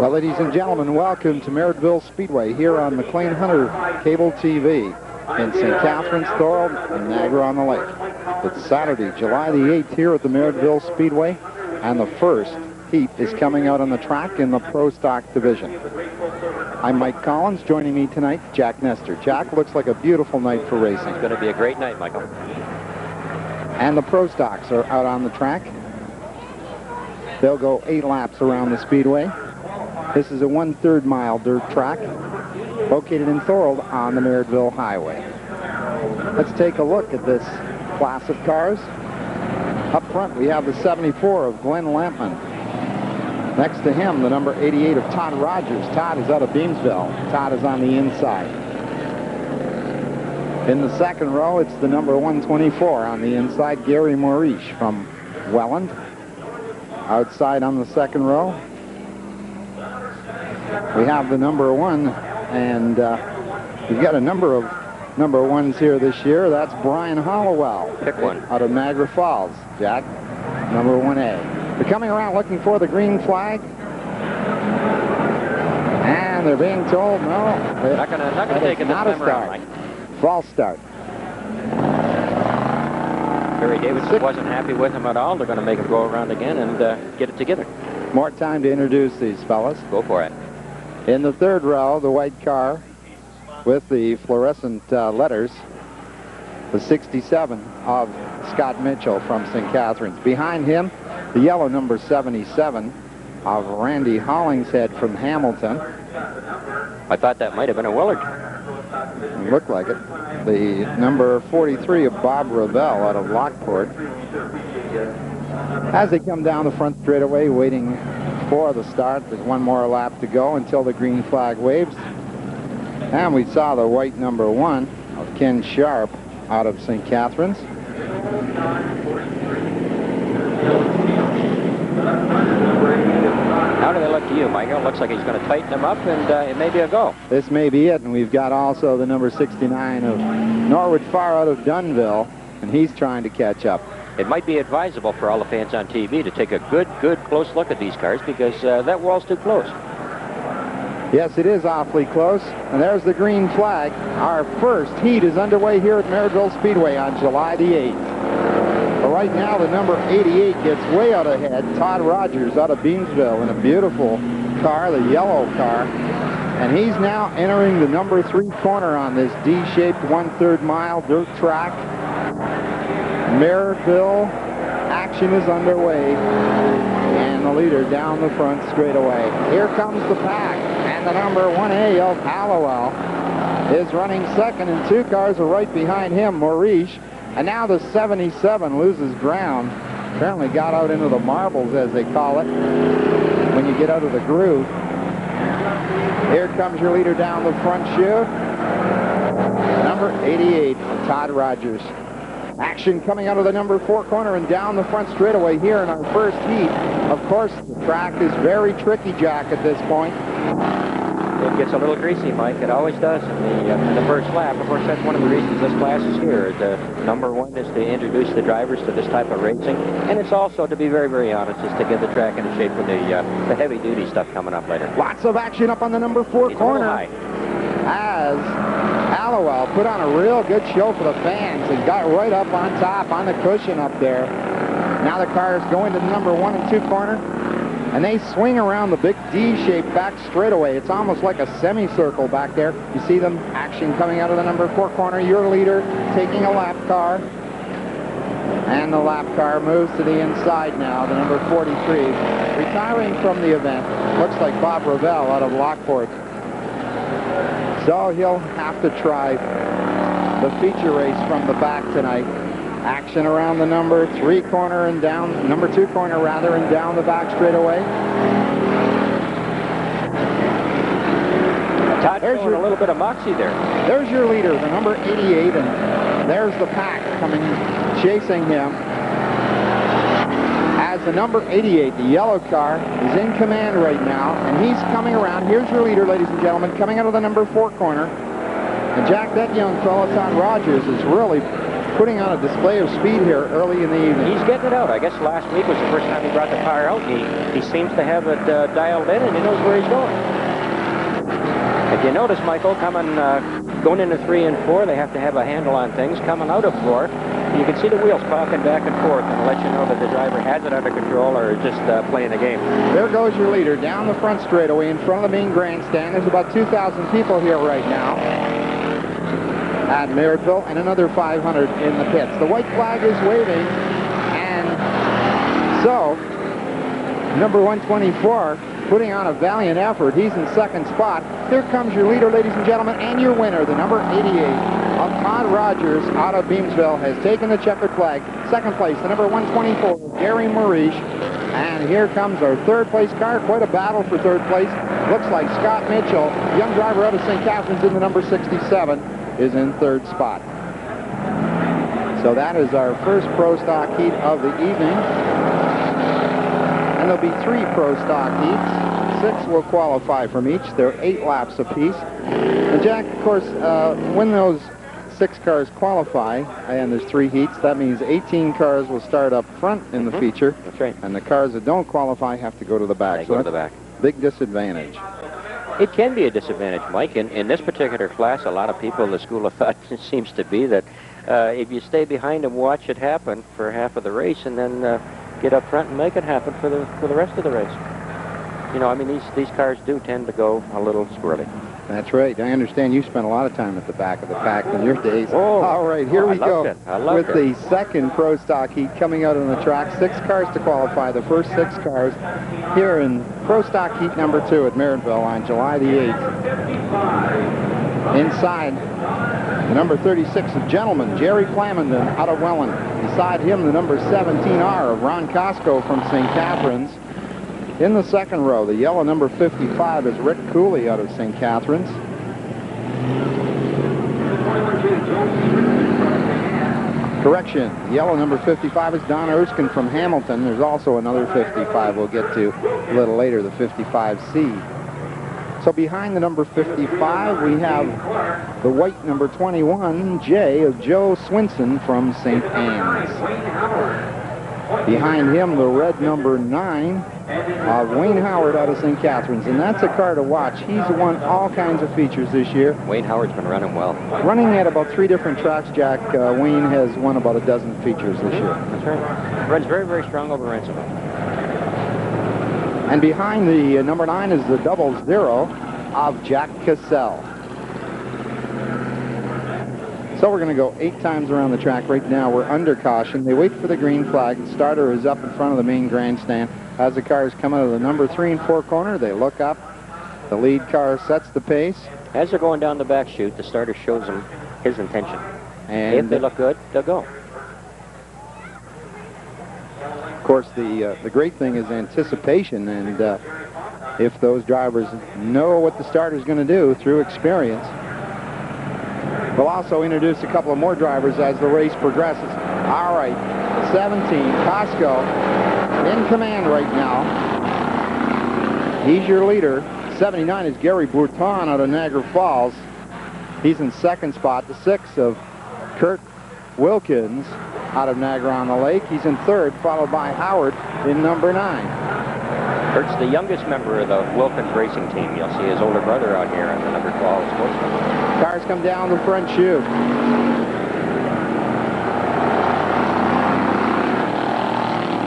Well, ladies and gentlemen, welcome to Merrittville Speedway here on McLean Hunter Cable TV in St. Catharines, Thorold, and Niagara-on-the-Lake. It's Saturday, July the 8th here at the Merrittville Speedway, and the first heat is coming out on the track in the ProStock division. I'm Mike Collins. Joining me tonight, Jack Nestor. Jack, looks like a beautiful night for racing. It's going to be a great night, Michael. And the ProStocks are out on the track. They'll go 8 laps around the speedway. This is a 1/3 mile dirt track located in Thorold on the Merrittville Highway. Let's take a look at this class of cars. Up front, we have the 74 of Glenn Lampman. Next to him, the number 88 of Todd Rogers. Todd is out of Beamsville. Todd is on the inside. In the second row, it's the number 124 on the inside, Gary Maurice from Welland. Outside on the second row, we have the number 1, and we've got a number of number 1s here this year. That's Brian Hollowell. Pick one. Out of Niagara Falls. Jack, number 1A. They're coming around looking for the green flag. And they're being told, no. Not gonna take it this time around. False start. Barry Davidson wasn't happy with him at all. They're going to make him go around again and get it together. More time to introduce these fellas. Go for it. In the third row, the white car with the fluorescent letters, the 67 of Scott Mitchell from St. Catharines. Behind him, the yellow number 77 of Randy Hollingshead from Hamilton. I thought that might have been a Willard. It looked like it. The number 43 of Bob Ravel out of Lockport. As they come down the front straightaway, waiting for the start, there's one more lap to go until the green flag waves. And we saw the white number 1 of Ken Sharp out of St. Catharines. How do they look to you, Michael? It looks like he's going to tighten them up, and it may be a go. This may be it, and we've got also the number 69 of Norwood Farr out of Dunnville, and he's trying to catch up. It might be advisable for all the fans on TV to take a good close look at these cars, because that wall's too close. Yes, it is awfully close, and there's the green flag. Our first heat is underway here at Merrittville Speedway on July the 8th. But right now, the number 88 gets way out ahead. Todd Rogers out of Beamsville in a beautiful car, the yellow car. And he's now entering the number 3 corner on this D-shaped 1/3 mile dirt track. Merrittville action is underway. And the leader down the front straightaway. Here comes the pack. And the number 1A of Hallowell is running second, and 2 cars are right behind him, Maurice. And now the 77 loses ground. Apparently got out into the marbles, as they call it, when you get out of the groove. Here comes your leader down the front chute. Number 88, Todd Rogers. Action coming out of the number 4 corner and down the front straightaway here in our first heat. Of course, the track is very tricky, Jack, at this point. It gets a little greasy, Mike. It always does in the first lap. Of course, that's one of the reasons this class is here. The number 1 is to introduce the drivers to this type of racing, and it's also, to be very, very honest, is to get the track into shape for the heavy-duty stuff coming up later. Lots of action up on the number 4 corner. As Hallowell put on a real good show for the fans and got right up on top on the cushion up there. Now the car is going to the number 1 and 2 corner. And they swing around the big D-shaped back straightaway. It's almost like a semicircle back there. You see them action coming out of the number 4 corner. Your leader taking a lap car. And the lap car moves to the inside now, the number 43. Retiring from the event, looks like Bob Ravel out of Lockport. So he'll have to try the feature race from the back tonight. Action around the number 3 corner and down, number 2 corner rather, and down the back straightaway. Todd showing a little bit of moxie there. There's your leader, the number 88, and there's the pack coming, chasing him. As the number 88, the yellow car, is in command right now, and he's coming around. Here's your leader, ladies and gentlemen, coming out of the number 4 corner. And Jack, that young fellow, Todd Rogers, is really putting on a display of speed here early in the evening. He's getting it out. I guess last week was the first time he brought the car out. He seems to have it dialed in, and he knows where he's going. If you notice, Michael, going into 3 and 4, they have to have a handle on things. Coming out of 4, you can see the wheels popping back and forth and let you know that the driver has it under control or is just playing the game. There goes your leader down the front straightaway in front of the main grandstand. There's about 2,000 people here right now at Merrittville, and another 500 in the pits. The white flag is waving, and so number 124 putting on a valiant effort. He's in second spot. Here comes your leader, ladies and gentlemen, and your winner, the number 88 of Todd Rogers out of Beamsville, has taken the checkered flag. Second place, the number 124, Gary Marish. And here comes our third place car. Quite a battle for third place. Looks like Scott Mitchell, young driver out of St. Catharines in the number 67, is in third spot. So that is our first Pro Stock heat of the evening. And there'll be 3 Pro Stock heats. 6 will qualify from each. They're 8 laps apiece. And Jack, of course, when those 6 cars qualify, and there's 3 heats, that means 18 cars will start up front in the feature. That's right. And the cars that don't qualify have to go to the back. They go to the back. Big disadvantage. It can be a disadvantage, Mike. In this particular class, a lot of people in the school of thought seems to be that if you stay behind and watch it happen for half of the race and then get up front and make it happen for the rest of the race. You know, I mean, these cars do tend to go a little squirrely. That's right. I understand you spent a lot of time at the back of the pack in your days. Oh, all right, here we go with the second Pro Stock heat coming out on the track. 6 cars to qualify, the first 6 cars here in Pro Stock heat number 2 at Merrittville on July the 8th. Inside, the number 36 of Gentleman, Jerry Flamenden out of Welland. Beside him, the number 17R of Ron Costco from St. Catharines. In the second row, the yellow number 55 is Rick Cooley out of St. Catharines. Correction, the yellow number 55 is Don Erskine from Hamilton. There's also another 55 we'll get to a little later, the 55C. So behind the number 55, we have the white number 21, J of Joe Swinson from St. Anne's. Behind him, the red number 9 of Wayne Howard out of St. Catharines. And that's a car to watch. He's won all kinds of features this year. Wayne Howard's been running well. Running at about 3 different tracks, Jack. Wayne has won about a dozen features this year. That's right. Runs very, very strong over Ransom. And behind the number 9 is the 00 of Jack Cassell. So we're going to go 8 times around the track right now. We're under caution. They wait for the green flag. The starter is up in front of the main grandstand. As the cars come out of the number 3 and 4 corner, they look up. The lead car sets the pace. As they're going down the back chute, the starter shows them his intention. And if they look good, they'll go. Of course, the great thing is anticipation, and if those drivers know what the starter's going to do through experience. We'll also introduce a couple of more drivers as the race progresses. All right, 17, Costco, in command right now. He's your leader. 79 is Gary Bourton out of Niagara Falls. He's in second spot. The 6 of Kurt Wilkins out of Niagara-on-the-Lake. He's in third, followed by Howard in number 9. Kurt's the youngest member of the Wilkins racing team. You'll see his older brother out here on the number 12 Sportsman. Cars come down the front chute.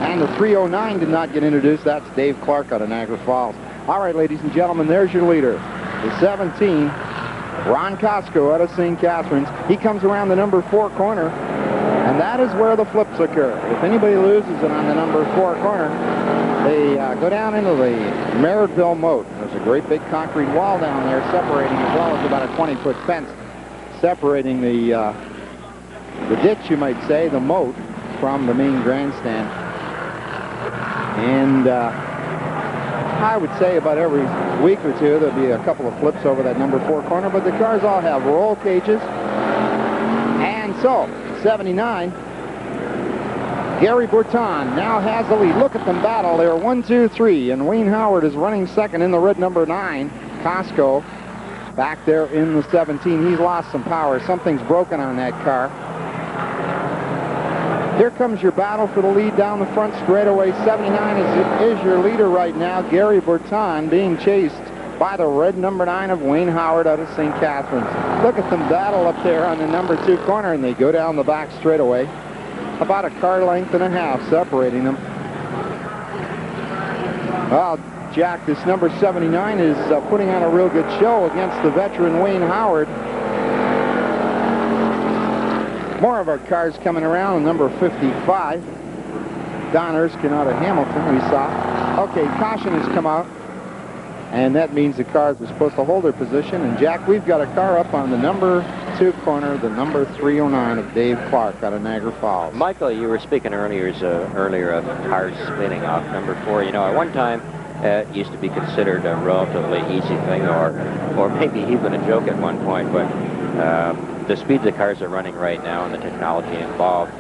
And the 309 did not get introduced. That's Dave Clark out of Niagara Falls. All right, ladies and gentlemen, there's your leader. The 17, Ron Costco out of St. Catharines. He comes around the number 4 corner, and that is where the flips occur. If anybody loses it on the number 4 corner, they go down into the Merrittville moat. There's a great big concrete wall down there separating, as well as about a 20-foot fence separating the ditch, you might say, the moat, from the main grandstand. And I would say about every week or two there'll be a couple of flips over that number 4 corner, but the cars all have roll cages. And so, 79, Gary Bourton now has the lead. Look at them battle. They're 1, 2, 3, and Wayne Howard is running second in the red number 9. Costco back there in the 17. He's lost some power. Something's broken on that car. Here comes your battle for the lead down the front straightaway. 79 is your leader right now. Gary Berton being chased by the red number 9 of Wayne Howard out of St. Catharines. Look at them battle up there on the number 2 corner, and they go down the back straightaway. About a car length and a half separating them. Well, Jack, this number 79 is putting on a real good show against the veteran Wayne Howard. More of our cars coming around. Number 55, Don Erskine out of Hamilton, we saw. Okay, caution has come out, and that means the cars are supposed to hold their position. And Jack, we've got a car up on the number 2 corner, the number 309 of Dave Clark out of Niagara Falls. Michael, you were speaking earlier of cars spinning off number 4. You know, at one time, it used to be considered a relatively easy thing, or maybe even a joke at one point, but the speed the cars are running right now and the technology involved,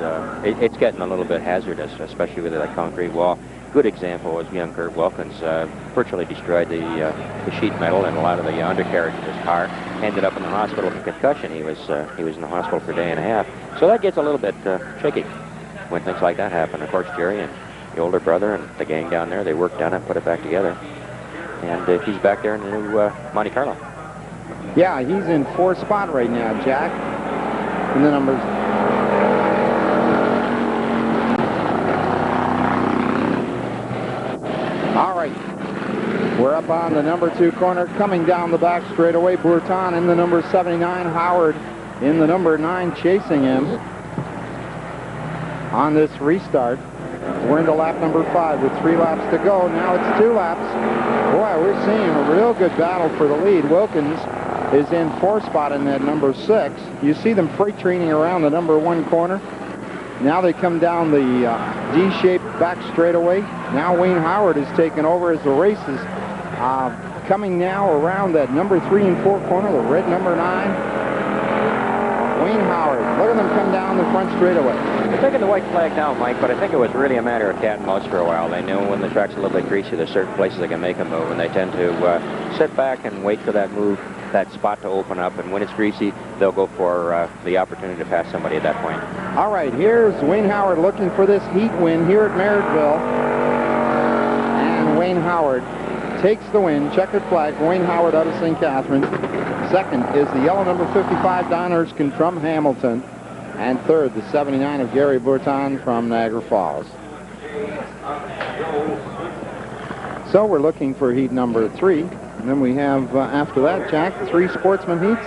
it's getting a little bit hazardous, especially with that concrete wall. Good example was young Kurt Wilkins. Virtually destroyed the sheet metal and a lot of the undercarriage of his car. Ended up in the hospital with concussion. He was in the hospital for a day and a half. So that gets a little bit shaky when things like that happen. Of course, Jerry and the older brother and the gang down there, they worked on it, put it back together. And he's back there in the new Monte Carlo. Yeah, he's in 4th spot right now, Jack. And the numbers. All right. We're up on the number 2 corner, coming down the back straightaway. Bourton in the number 79. Howard in the number 9 chasing him on this restart. We're into lap number 5 with 3 laps to go. Now it's 2 laps. Boy, we're seeing a real good battle for the lead. Wilkins is in 4th spot in that number 6. You see them freight training around the number 1 corner. Now they come down the D-shaped back straightaway. Now Wayne Howard is taking over as the race is coming now around that number 3 and 4 corner, the red number 9. Wayne Howard. Look at them come down the front straightaway. They're taking the white flag now, Mike, but I think it was really a matter of cat and mouse for a while. They knew when the track's a little bit greasy, there's certain places they can make a move, and they tend to sit back and wait for that move, that spot to open up, and when it's greasy, they'll go for the opportunity to pass somebody at that point. All right, here's Wayne Howard looking for this heat win here at Merrittville. And Wayne Howard takes the win. Checkered flag, Wayne Howard out of St. Catharines. Second is the yellow number 55, Don Erskine from Hamilton. And third, the 79 of Gary Bourton from Niagara Falls. So we're looking for heat number 3. And then we have, after that, Jack, 3 sportsman heats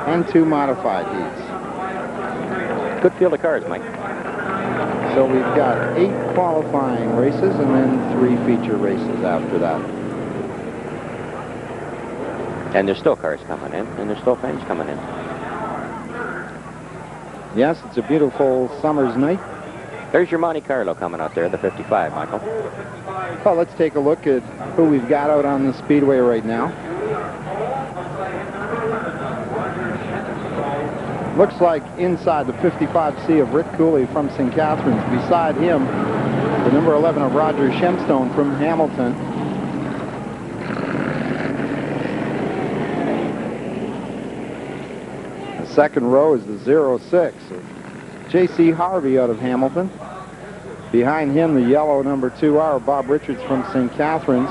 and 2 modified heats. Good field of cars, Mike. So we've got 8 qualifying races and then 3 feature races after that. And there's still cars coming in, and there's still fans coming in. Yes, it's a beautiful summer's night. There's your Monte Carlo coming out there, the 55, Michael. Well, let's take a look at who we've got out on the speedway right now. Looks like inside the 55C of Rick Cooley from St. Catharines. Beside him, the number 11 of Roger Shemstone from Hamilton. The second row is the 06 of J.C. Harvey out of Hamilton. Behind him, the yellow number 2R, Bob Richards from St. Catharines.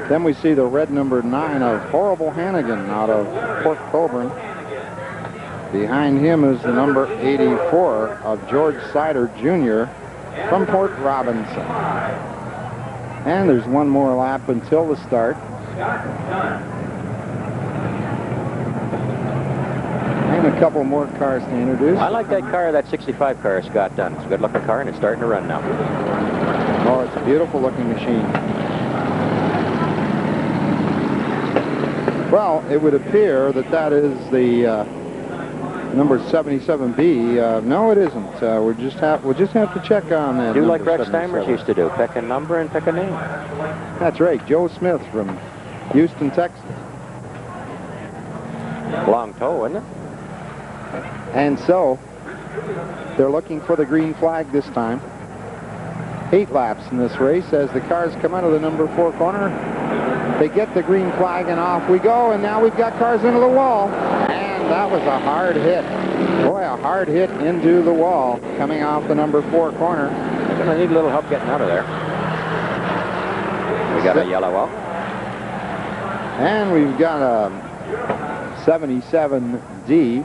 Then we see the red number 9 of Horrible Hannigan out of Port Colborne. Behind him is the number 84 of George Sider Jr. from Port Robinson. And there's one more lap until the start. And a couple more cars to introduce. I like that car, that 65 car Scott done. It's a good-looking car, and it's starting to run now. Oh, it's a beautiful-looking machine. Well, it would appear that that is the number 77B. No, it isn't. We'll just have to check on that. Do like Rex Steimers used to do, pick a number and pick a name. That's right, Joe Smith from Houston, Texas. Long toe, isn't it? And so, they're looking for the green flag this time. 8 laps in this race as the cars come out of the number 4 corner. They get the green flag and off we go, and now we've got cars into the wall. And And that was a hard hit. Boy, a hard hit into the wall coming off the number 4 corner. They're going to need a little help getting out of there. We got a yellow out. And we've got a 77D.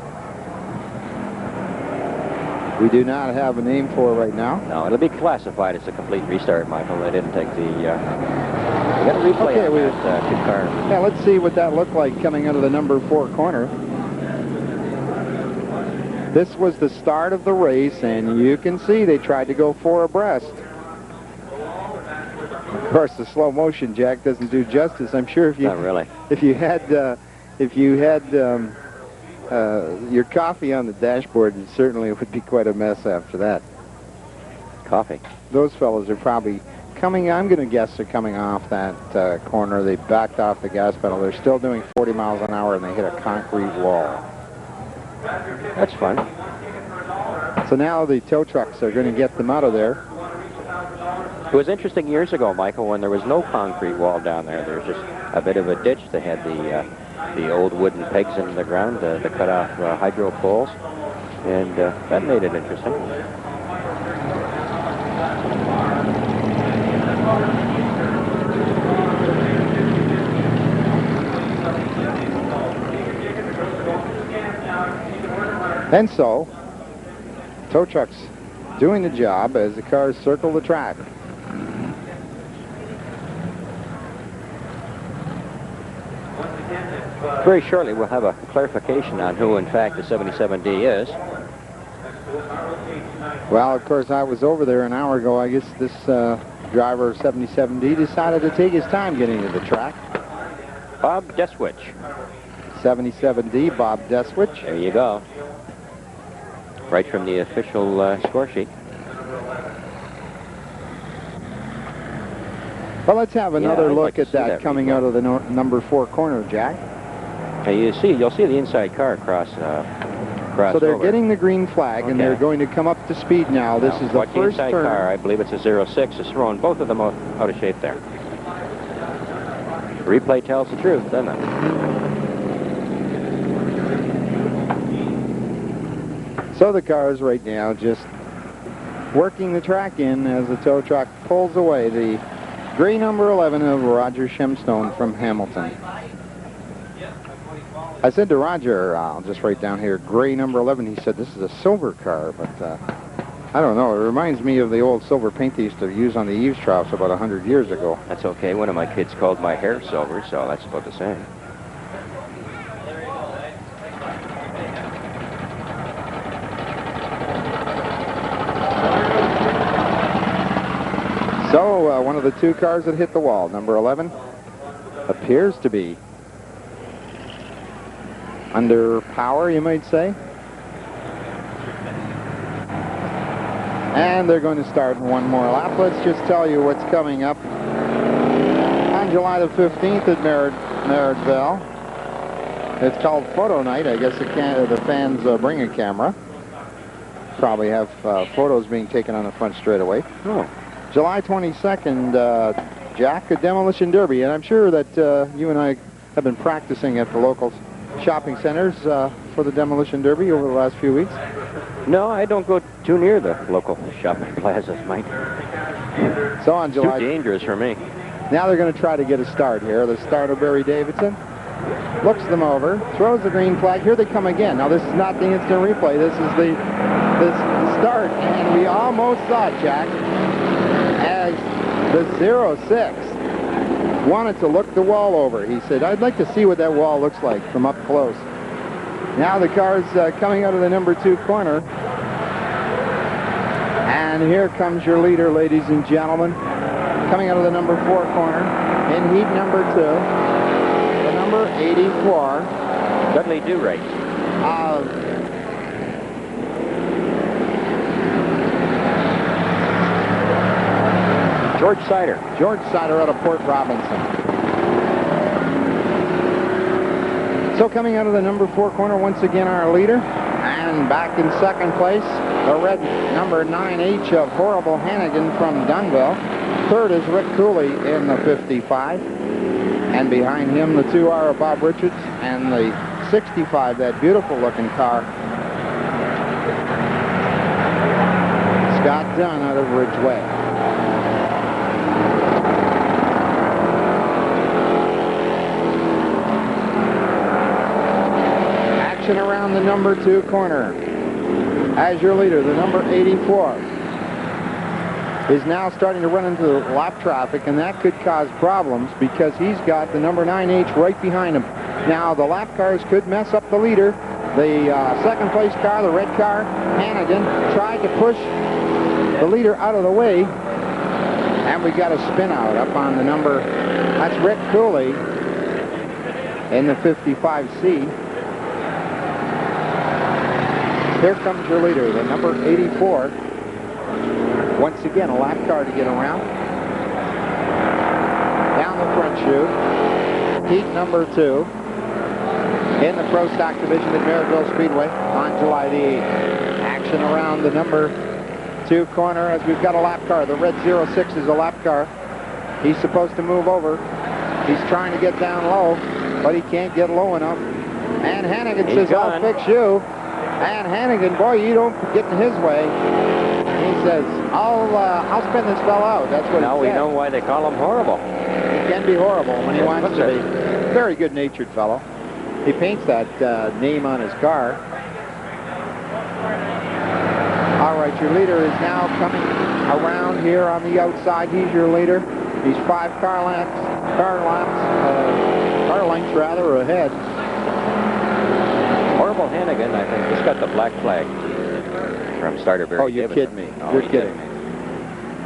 We do not have a name for it right now. No, it'll be classified as a complete restart, Michael. They didn't take the... we got a replay on that two car. Yeah, let's see what that looked like coming out of the number 4 corner. This was the start of the race, and you can see they tried to go 4 abreast. Of course, the slow motion, Jack, doesn't do justice. I'm sure if you... Not really. If you had your coffee on the dashboard, it certainly would be quite a mess after that. Coffee. Those fellows are probably coming, I'm going to guess they're coming off that corner. They backed off the gas pedal. They're still doing 40 miles an hour, and they hit a concrete wall. That's fun. So now the tow trucks are going to get them out of there. It was interesting years ago, Michael, when there was no concrete wall down there. There was just a bit of a ditch. They had the old wooden pegs in the ground to cut off hydro poles, and that made it interesting. And so, tow trucks doing the job as the cars circle the track. Very shortly, we'll have a clarification on who, in fact, the 77D is. Well, of course, I was over there an hour ago. I guess this driver of 77D decided to take his time getting to the track. Bob Deswich. 77D, Bob Deswich. There you go. Right from the official score sheet. Well, let's have another look like at that coming out of the number 4 corner, Jack. You'll see the inside car cross so they're getting the green flag, and they're going to come up to speed now. This is the first inside turn. car, I believe it's a 06, is throwing both of them out of shape there. Replay tells the truth, doesn't it? So the cars right now just working the track in as the tow truck pulls away the gray number 11 of Roger Shemstone from Hamilton. I said to Roger, I'll just write down here, gray number 11. He said, this is a silver car, but I don't know. It reminds me of the old silver paint they used to use on the eaves troughs about 100 years ago. That's okay. One of my kids called my hair silver, so that's about the same. So one of the 2 cars that hit the wall, number 11, appears to be under power, you might say. And they're going to start one more lap. Let's just tell you what's coming up on July the 15th at Merrittville. It's called Photo Night. I guess the fans bring a camera. Probably have photos being taken on the front straightaway. Oh. July 22nd, Jack, a demolition derby. And I'm sure that you and I have been practicing at the local shopping centers for the demolition derby over the last few weeks. No, I don't go too near the local shopping plazas, Mike. So on July... Too dangerous for me. Now they're going to try to get a start here. The start of Barry Davidson. Looks them over. Throws the green flag. Here they come again. Now this is not the instant replay. This is the start. And we almost saw it, Jack, as the 06 wanted to look the wall over. He said, I'd like to see what that wall looks like from up close. Now the car's coming out of the number 2 corner. And here comes your leader, ladies and gentlemen. Coming out of the number 4 corner in heat number 2. The number 84. Dudley Do-Right. George Sider. George Sider out of Port Robinson. So coming out of the number 4 corner, once again our leader. And back in second place, the red number 9H of Horrible Hannigan from Dunville. Third is Rick Cooley in the 55. And behind him, the 2R of Bob Richards and the 65, that beautiful looking car. Scott Dunn out of Ridgeway. Action around the number 2 corner. As your leader, the number 84 is now starting to run into the lap traffic, and that could cause problems because he's got the number 9H right behind him. Now, the lap cars could mess up the leader. The second place car, the red car, Hannigan, tried to push the leader out of the way, and we got a spin out up on the number, that's Rick Cooley in the 55C. Here comes your leader, the number 84. Once again, a lap car to get around. Down the front chute. Heat number 2 in the ProStock division at Merrittville Speedway on July the 8th. Action around the number 2 corner as we've got a lap car. The red 06 is a lap car. He's supposed to move over. He's trying to get down low, but he can't get low enough. And Hannigan says, I'll fix you. And Hannigan, boy, you don't get in his way. He says, I'll spin this fella out. That's what he said. Now we know why they call him horrible. He can be horrible when he wants to be. Very good-natured fellow. He paints that name on his car. All right, your leader is now coming around here on the outside. He's your leader. He's 5 car lengths rather ahead. Horrible Hannigan, I think, just got the black flag from starter Barry. Oh, you're kidding me. No, you're kidding me.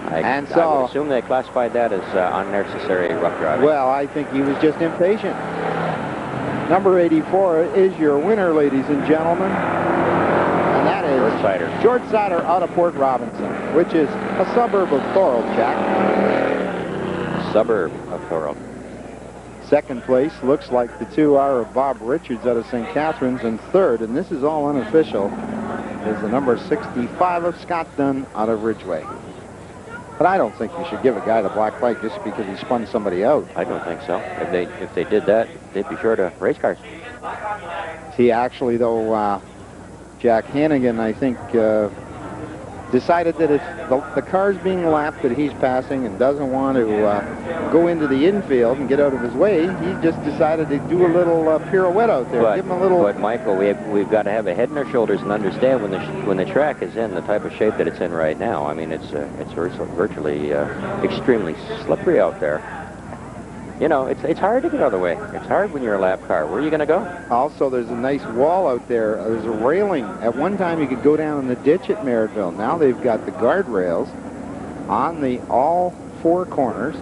I would assume they classified that as unnecessary rough driving. Well, I think he was just impatient. Number 84 is your winner, ladies and gentlemen. And that is George Sider out of Port Robinson, which is a suburb of Thorold, Jack. Suburb of Thorold. Second place looks like the 2R of Bob Richards out of St. Catharines, and third, and this is all unofficial, is the number 65 of Scott Dunn out of Ridgeway. But I don't think you should give a guy the black flag just because he spun somebody out. I don't think so. If they did that, they'd be short of race cars. See, actually, though, Jack Hannigan, I think, decided that if the car's being lapped that he's passing and doesn't want to go into the infield and get out of his way, he just decided to do a little pirouette out there. Give him a little. But Michael, we've got to have a head on our shoulders and understand when the track is in the type of shape that it's in right now. I mean, it's virtually extremely slippery out there. You know, it's hard to get out of the way. It's hard when you're a lap car. Where are you going to go? Also, there's a nice wall out there. There's a railing. At one time, you could go down in the ditch at Merrittville. Now they've got the guardrails on all 4 corners.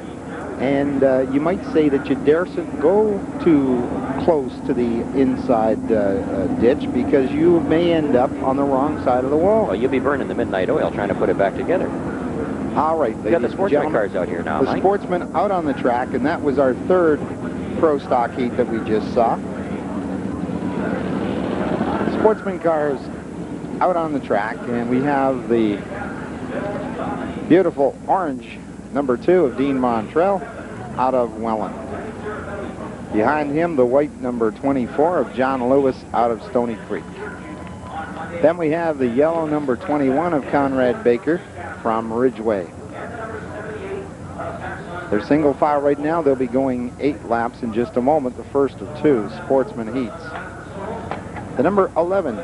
And you might say that you daren't go too close to the inside ditch because you may end up on the wrong side of the wall. Well, you'll be burning the midnight oil trying to put it back together. All right, we got the Sportsman cars out here now, The Sportsman out on the track, and that was our 3rd ProStock heat that we just saw. Sportsman cars out on the track, and we have the beautiful orange number 2 of Dean Montrell out of Welland. Behind him, the white number 24 of John Lewis out of Stony Creek. Then we have the yellow number 21 of Conrad Baker from Ridgeway. They're single file right now. They'll be going 8 laps in just a moment, the first of 2 Sportsman heats. The number 11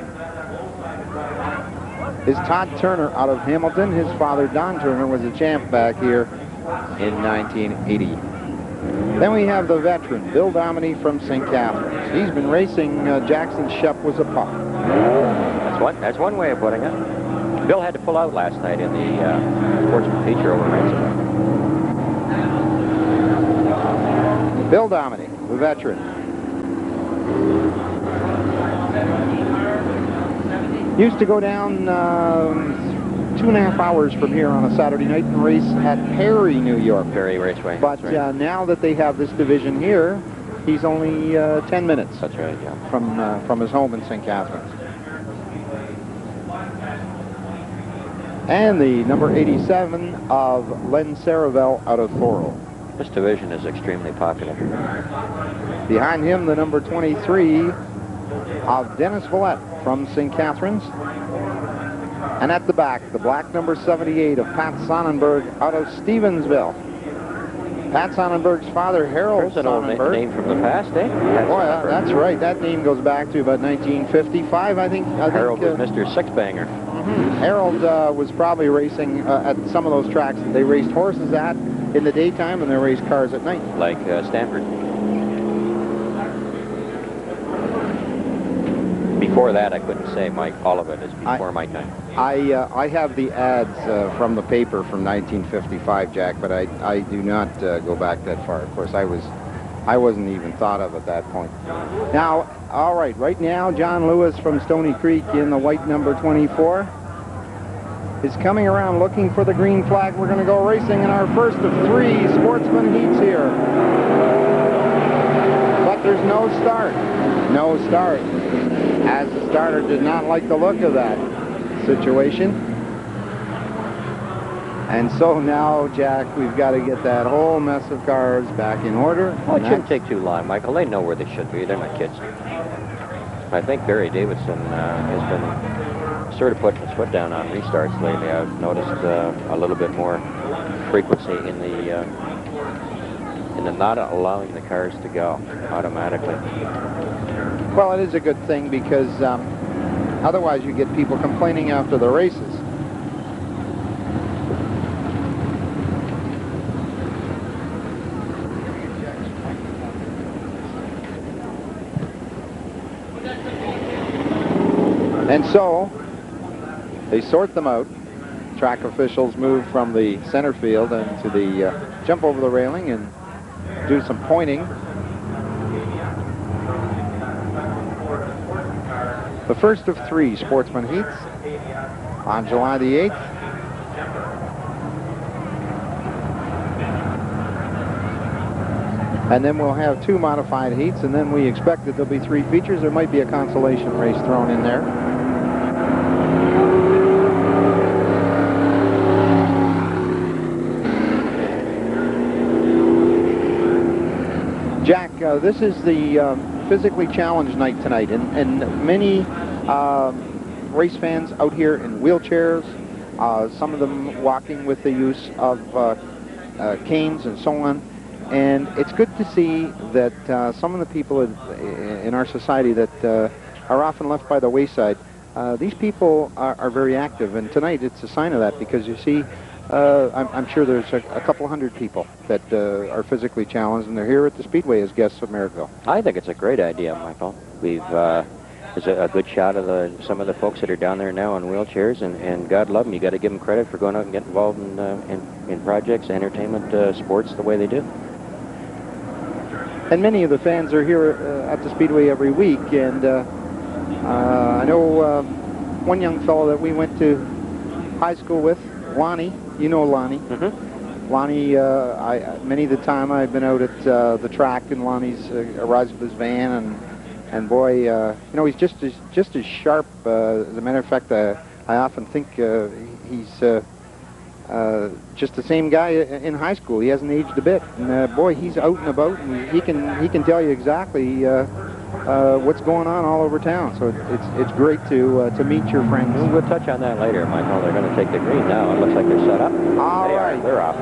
is Todd Turner out of Hamilton. His father, Don Turner, was a champ back here in 1980. Then we have the veteran, Bill Dominy from St. Catharines. He's been racing Jackson Shep was a pup. That's one way of putting it. Bill had to pull out last night in the Sportsman feature over Merrittville. Bill Dominy, the veteran. Used to go down 2.5 hours from here on a Saturday night and race at Perry, New York. Perry Raceway. But right. Now that they have this division here, he's only 10 minutes. That's right, yeah. From his home in St. Catharines. And the number 87 of Len Saravel out of Thorold. This division is extremely popular. Behind him, the number 23 of Dennis Villette from St. Catharines. And at the back, the black number 78 of Pat Sonnenberg out of Stevensville. Pat Sonnenberg's father, Harold There's an old Sonnenberg. name from the past, eh? Boy, that's right. That name goes back to about 1955, I think. Harold was Mr. Six-Banger. Harold was probably racing at some of those tracks that they raced horses at in the daytime and they raced cars at night. Like Stanford. Before that, I couldn't say, Mike. All of it is before my time. I have the ads from the paper from 1955, Jack, but I do not go back that far. Of course, I wasn't even thought of at that point. Now, all right now, John Lewis from Stony Creek in the white number 24 is coming around looking for the green flag. We're going to go racing in our first of 3 Sportsman Heats here. But there's no start. No start. As the starter did not like the look of that situation. And so now, Jack, we've got to get that whole mess of cars back in order. Oh, it shouldn't take too long, Michael. They know where they should be. They're not kids. I think Barry Davidson has been sort of putting his foot down on restarts lately. I've noticed a little bit more frequency in the not allowing the cars to go automatically. Well, it is a good thing because otherwise you get people complaining after the races. And so they sort them out. Track officials move from the center field and to the jump over the railing and do some pointing. The first of 3 Sportsman Heats on July the 8th. And then we'll have 2 modified heats, and then we expect that there'll be 3 features. There might be a consolation race thrown in there. Jack, this is the physically challenged night tonight, and many race fans out here in wheelchairs, some of them walking with the use of canes and so on. And it's good to see that some of the people in our society that are often left by the wayside, these people are very active, and tonight it's a sign of that, because you see, I'm sure there's a couple hundred people that are physically challenged, and they're here at the Speedway as guests of Merrittville. I think it's a great idea, Michael. There's a good shot of some of the folks that are down there now in wheelchairs, and God love them. You got to give them credit for going out and getting involved in projects, entertainment, sports the way they do. And many of the fans are here at the Speedway every week, and I know one young fellow that we went to high school with, Lonnie. You know Lonnie. Mm-hmm. Lonnie, many of the time I've been out at the track, and Lonnie's arrives with his van, and boy, you know, he's just as sharp. As a matter of fact, I often think he's just the same guy in high school. He hasn't aged a bit, and boy, he's out and about, and he can tell you exactly what's going on all over town. So it's great to meet your friends. We'll touch on that later, Michael. They're going to take the green now. It looks like they're set up. All right. They're off.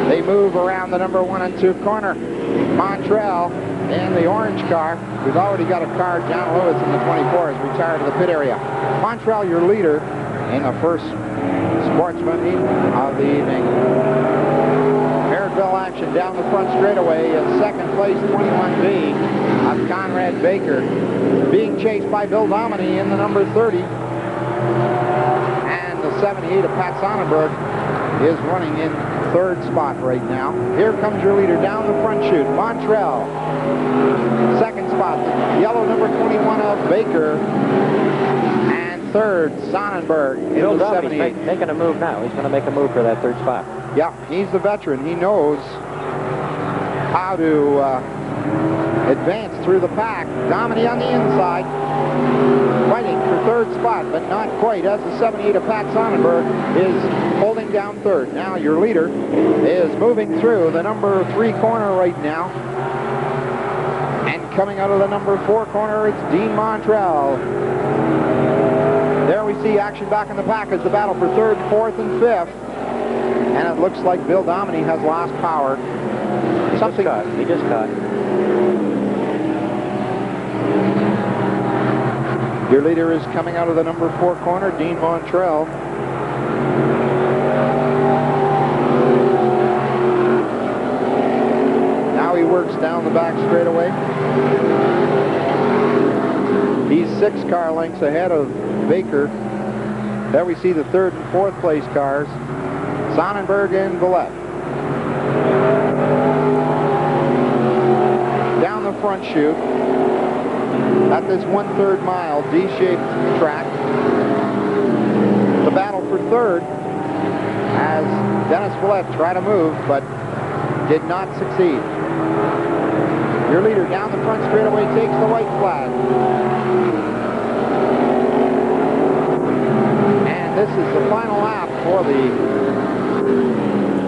They move around the number 1 and 2 corner. Montrell in the orange car. We've already got a car. John Lewis in the 24 is retired to the pit area. Montrell, your leader in the first Sportsman Heat of the evening. Merrittville action down the front straightaway in second place, 21B of Conrad Baker, being chased by Bill Dominy in the number 30. And the 78 of Pat Sonnenberg is running in 3rd spot right now. Here comes your leader down the front chute, Montrell. 2nd spot, yellow number 21 of Baker. And 3rd, Sonnenberg in Bill the Dominy's 78. making a move now. He's going to make a move for that 3rd spot. Yeah, he's the veteran. He knows how to advanced through the pack. Dominy on the inside, fighting for third spot, but not quite, as the 78 of Pat Sonnenberg is holding down third. Now your leader is moving through the number 3 corner right now. And coming out of the number 4 corner, it's Dean Montrell. There we see action back in the pack as the battle for third, fourth, and fifth. And it looks like Bill Dominy has lost power. He just caught. Your leader is coming out of the number 4 corner, Dean Montrell. Now he works down the back straightaway. He's 6 car lengths ahead of Baker. There we see the 3rd and 4th place cars, Sonnenberg and Villette. Down the front chute at this 1/3 mile D-shaped track. The battle for third as Dennis Villette tried to move but did not succeed. Your leader down the front straightaway takes the white flag. And this is the final lap for the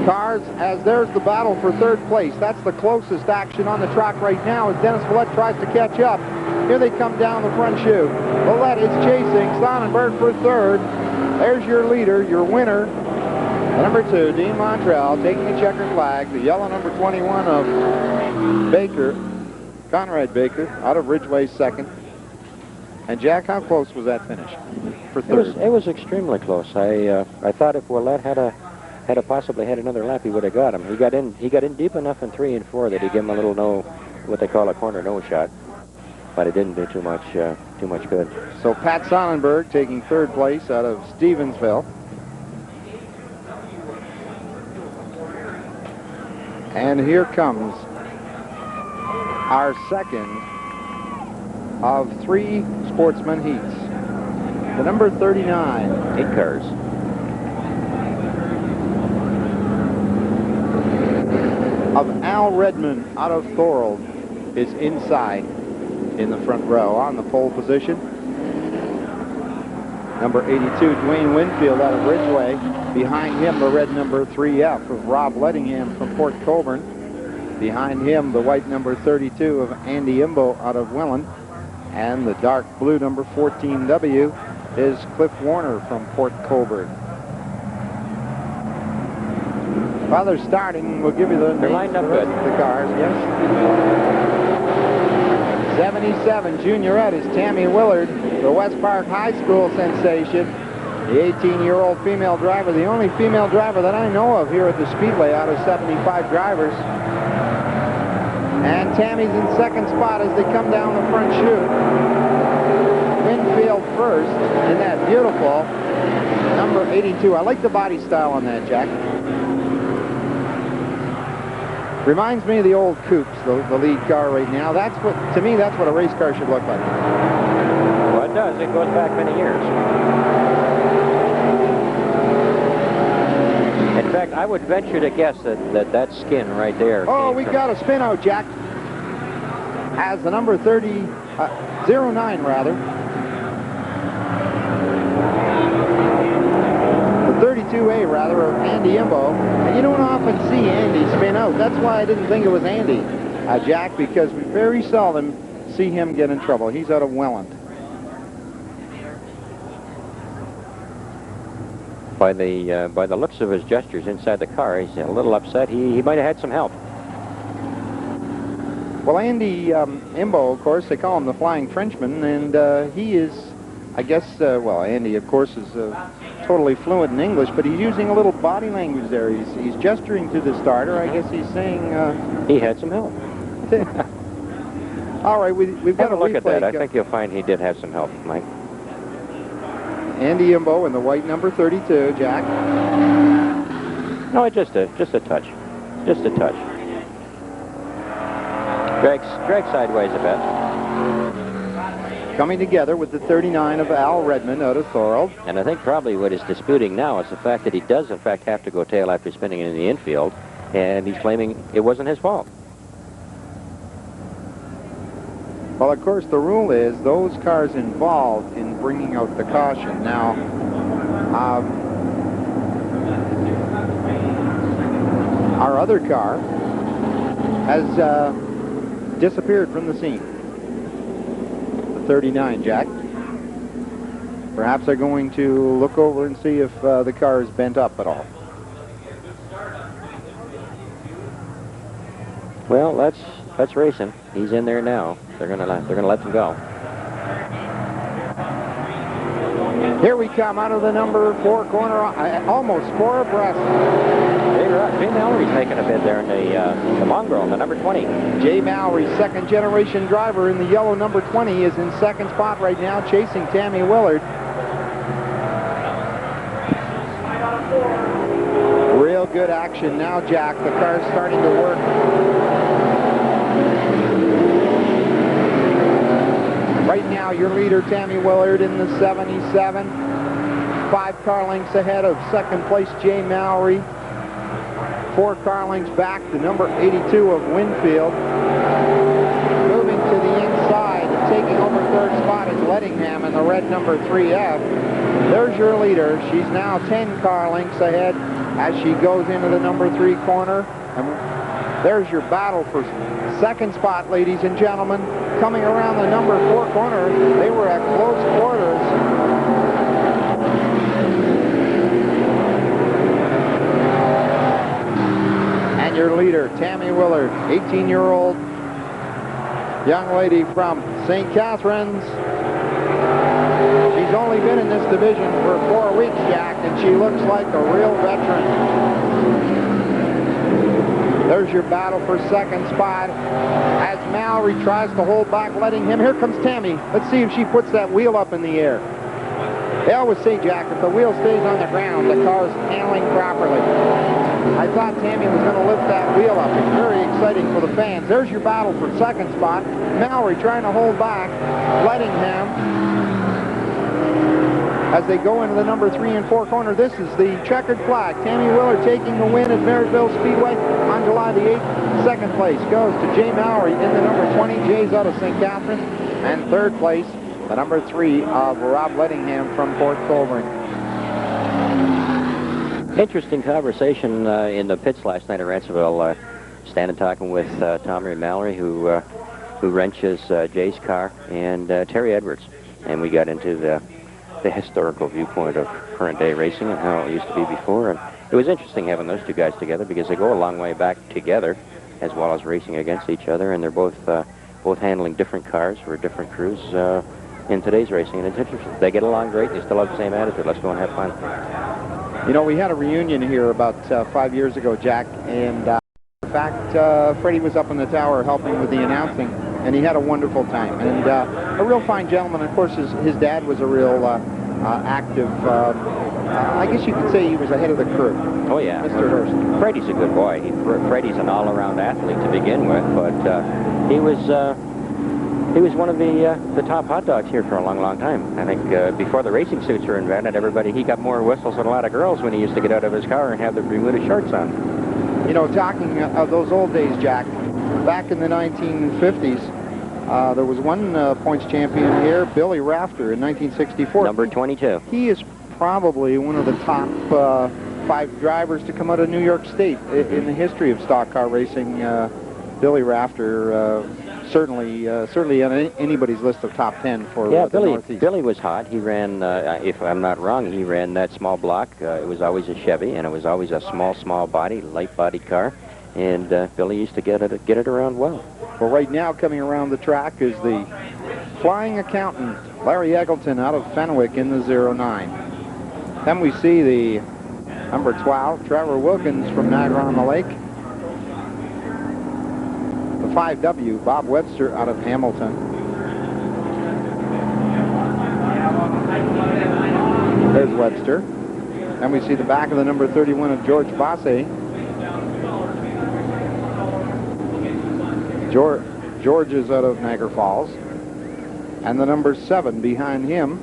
cars, as there's the battle for third place. That's the closest action on the track right now as Dennis Villette tries to catch up. Here they come down the front chute. Villette is chasing Sonnenberg for third. There's your leader, your winner. Number 2, Dean Montrell, taking the checkered flag. The yellow number 21 of Baker, Conrad Baker, out of Ridgeway, second. And Jack, how close was that finish for third? It was extremely close. I thought if Willette had possibly had another lap, he would have got him. He got in deep enough in 3 and 4 that he gave him a little what they call a corner no shot. But it didn't do too much good. So Pat Sonnenberg taking third place out of Stevensville. And here comes our second of 3 Sportsman Heats. The number 39. 8 cars. Of Al Redmond out of Thorold is inside in the front row on the pole position. Number 82, Dwayne Winfield out of Ridgeway. Behind him, the red number 3F of Rob Lettingham from Port Colborne. Behind him, the white number 32 of Andy Imbo out of Welland. And the dark blue number 14W is Cliff Warner from Port Colborne. While they're starting, we'll give you the names of the cars. Yes. 77 juniorette is Tammy Willard, the West Park High School sensation. The 18-year-old female driver, the only female driver that I know of here at the Speedway out of 75 drivers. And Tammy's in second spot as they come down the front chute. Winfield first in that beautiful number 82. I like the body style on that, Jack. Reminds me of the old coupes, the lead car right now. That's what, to me, that's what a race car should look like. Well, it does. It goes back many years. In fact, I would venture to guess that skin right there. Oh, we got a spin out, Jack. As the number 09 rather. The 32A rather of Andy Imbo. And you don't often see Andy spin out. That's why I didn't think it was Andy, Jack, because we very seldom see him get in trouble. He's out of Welland. By the looks of his gestures inside the car, he's a little upset. He might have had some help. Well, Andy Imbo, of course, they call him the Flying Frenchman, and he is, I guess, well, Andy, of course, is totally fluent in English, but he's using a little body language there. He's gesturing to the starter. I guess he's saying... he had some help. All right, we've got a look at that. I think you'll find he did have some help, Mike. Andy Imbo in the white number 32, Jack. No, just a touch. Just a touch. Drag sideways a bit. Coming together with the 39 of Al Redmond out of Thorold. And I think probably what is disputing now is the fact that he does, in fact, have to go tail after spinning in the infield, and he's claiming it wasn't his fault. Well, of course, the rule is those cars involved in bringing out the caution. Now, our other car has disappeared from the scene. The 39, Jack. Perhaps they're going to look over and see if the car is bent up at all. Well, that's racing. He's in there now. They're gonna let them go. Here we come out of the number 4 corner, almost 4 abreast. Jay Mallory's making a bid there in the mongrel, the number 20. Jay Mallory, second generation driver in the yellow number 20, is in second spot right now, chasing Tammy Willard. Real good action now, Jack. The car's starting to work. Right now, your leader, Tammy Willard, in the 77. 5 car lengths ahead of second place, Jay Mallory. 4 car lengths back to number 82 of Winfield. Moving to the inside, taking over third spot is Lettingham in the red number 3F. There's your leader. She's now 10 car lengths ahead as she goes into the number 3 corner. And there's your battle for second spot, ladies and gentlemen. Coming around the number 4 corner, they were at close quarters. And your leader, Tammy Willard, 18-year-old young lady from St. Catharines. She's only been in this division for 4 weeks, Jack, and she looks like a real veteran. There's your battle for second spot as Mallory tries to hold back Lettingham. Here comes Tammy. Let's see if she puts that wheel up in the air. They always say, Jack, if the wheel stays on the ground, the car's handling properly. I thought Tammy was going to lift that wheel up. It's very exciting for the fans. There's your battle for second spot. Mallory trying to hold back Lettingham as they go into the number 3 and 4 corner. This is the checkered flag. Tammy Willard taking the win at Merrittville Speedway on July the 8th. Second place goes to Jay Mallory in the number 20. Jay's out of St. Catharines. And third place, the number 3 of Rob Lettingham from Port Colborne. Interesting conversation in the pits last night at Rantsville. Standing talking with Tommy Mallory, who wrenches Jay's car, and Terry Edwards. And we got into the historical viewpoint of current day racing and how it used to be before. And it was interesting having those two guys together because they go a long way back together as well as racing against each other, and they're both handling different cars for different crews in today's racing. And it's interesting. They get along great. They still have the same attitude. Let's go and have fun. You know, we had a reunion here about 5 years ago, Jack, and in fact, Freddie was up in the tower helping with the announcing, and he had a wonderful time. And a real fine gentleman. Of course, his dad was a real active, I guess you could say he was ahead of the curve. Oh, yeah. Mr. Hurst. Freddie's a good boy. Freddie's an all-around athlete to begin with, but he was one of the top hot dogs here for a long, long time. I think before the racing suits were invented, he got more whistles than a lot of girls when he used to get out of his car and have the Bermuda shorts on. You know, talking of those old days, Jack, back in the 1950s, there was one points champion here, Billy Rafter, in 1964. Number 22. He is probably one of the top 5 drivers to come out of New York State in the history of stock car racing. Billy Rafter, certainly on anybody's list of top 10 for the Northeast. Billy was hot. He ran, if I'm not wrong, he ran that small block. It was always a Chevy, and it was always a small body, light-bodied car. And Billy used to get it around well. Well, right now coming around the track is the flying accountant, Larry Eggleton, out of Fenwick in the 09. Then we see the number 12, Trevor Wilkins from Niagara-on-the-Lake. The 5W, Bob Webster out of Hamilton. There's Webster. Then we see the back of the number 31 of George Basse. George is out of Niagara Falls. And the number 7 behind him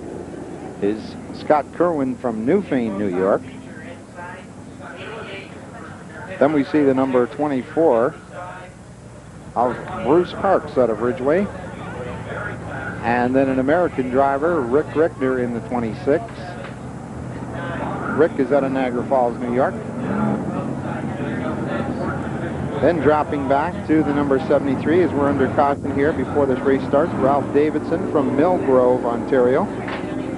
is Scott Kerwin from Newfane, New York. Then we see the number 24 of Bruce Parks out of Ridgeway. And then an American driver, Rick Rickner, in the 26. Rick is out of Niagara Falls, New York. Then dropping back to the number 73 as we're under caution here before this race starts, Ralph Davidson from Mill Grove, Ontario.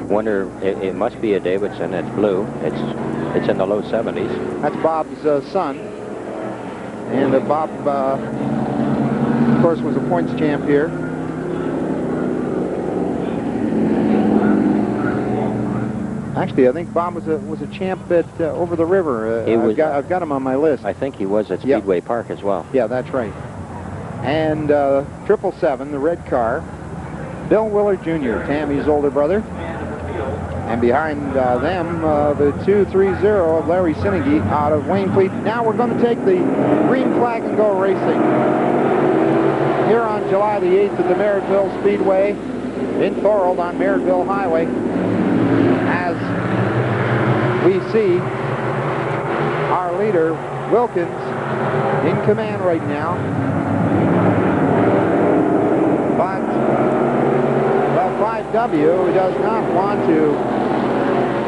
Wonder, it must be a Davidson. It's blue. It's in the low 70s. That's Bob's son. And Bob, of course, was a points champ here. Actually, I think Bob was a champ at over the river. I've got him on my list. I think he was at Speedway Park as well. Yeah, that's right. And 777, the red car, Bill Willard Jr., Tammy's older brother. And behind them, the 230 of Larry Sinigi out of Wayne Fleet. Now we're going to take the green flag and go racing. Here on July the 8th at the Merrittville Speedway in Thorold on Merrittville Highway. As we see our leader, Wilkins, in command right now. But the 5W does not want to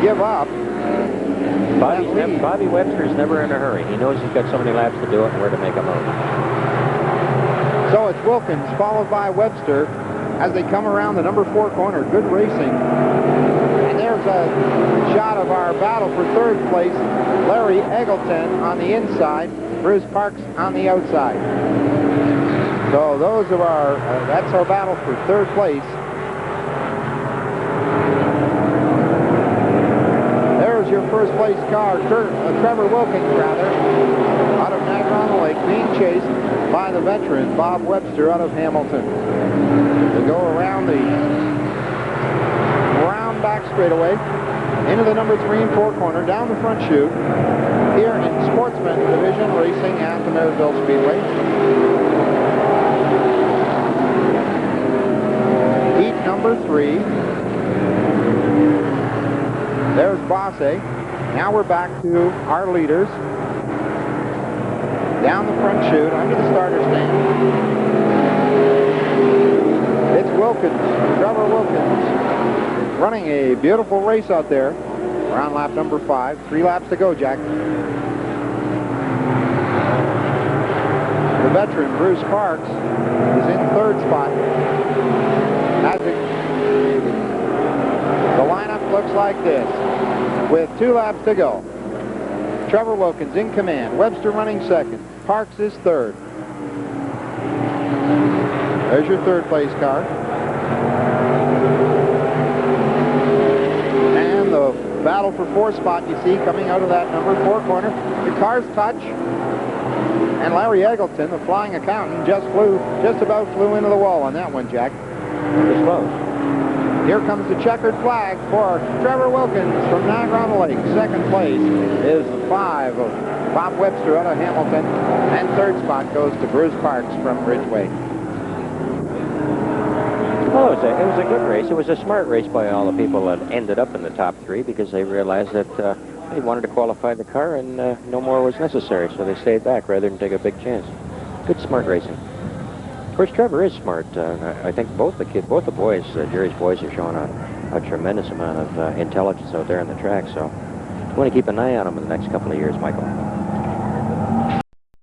give up. Bobby Webster's never in a hurry. He knows he's got so many laps to do it and where to make a move. So it's Wilkins followed by Webster as they come around the number 4 corner. Good racing. And there's a shot of our battle for third place. Larry Eggleton on the inside, Bruce Parks on the outside. So those are that's our battle for third place. There's your first place car, Trevor Wilkins, out of Niagara-on-the-Lake, being chased by the veteran Bob Webster out of Hamilton. They go around the round back straightaway into the number 3 and 4 corner, down the front chute, here in Sportsman Division racing at the Merrittville Speedway. Heat number 3. There's Bosse. Now we're back to our leaders. Down the front chute, under the starter stand. It's Wilkins, Trevor Wilkins, running a beautiful race out there. We're on lap number 5. 3 laps to go, Jack. The veteran, Bruce Parks, is in third spot. The lineup looks like this, with 2 laps to go. Trevor Wilkins in command. Webster running second. Parks is third. There's your third place car. And the battle for 4th spot you see coming out of that number 4 corner. The cars touch. And Larry Eggleton, the flying accountant, just about flew into the wall on that one, Jack. It was close. Here comes the checkered flag for Trevor Wilkins from Niagara-on-the-Lake. Second place is the 5 of Bob Webster out of Hamilton. And third spot goes to Bruce Parks from Ridgeway. Well, it was a good race. It was a smart race by all the people that ended up in the top 3 because they realized that they wanted to qualify the car and no more was necessary. So they stayed back rather than take a big chance. Good, smart racing. Of course, Trevor is smart. I think both the boys, Jerry's boys, are showing a tremendous amount of intelligence out there on the track. So we want to keep an eye on them in the next couple of years, Michael.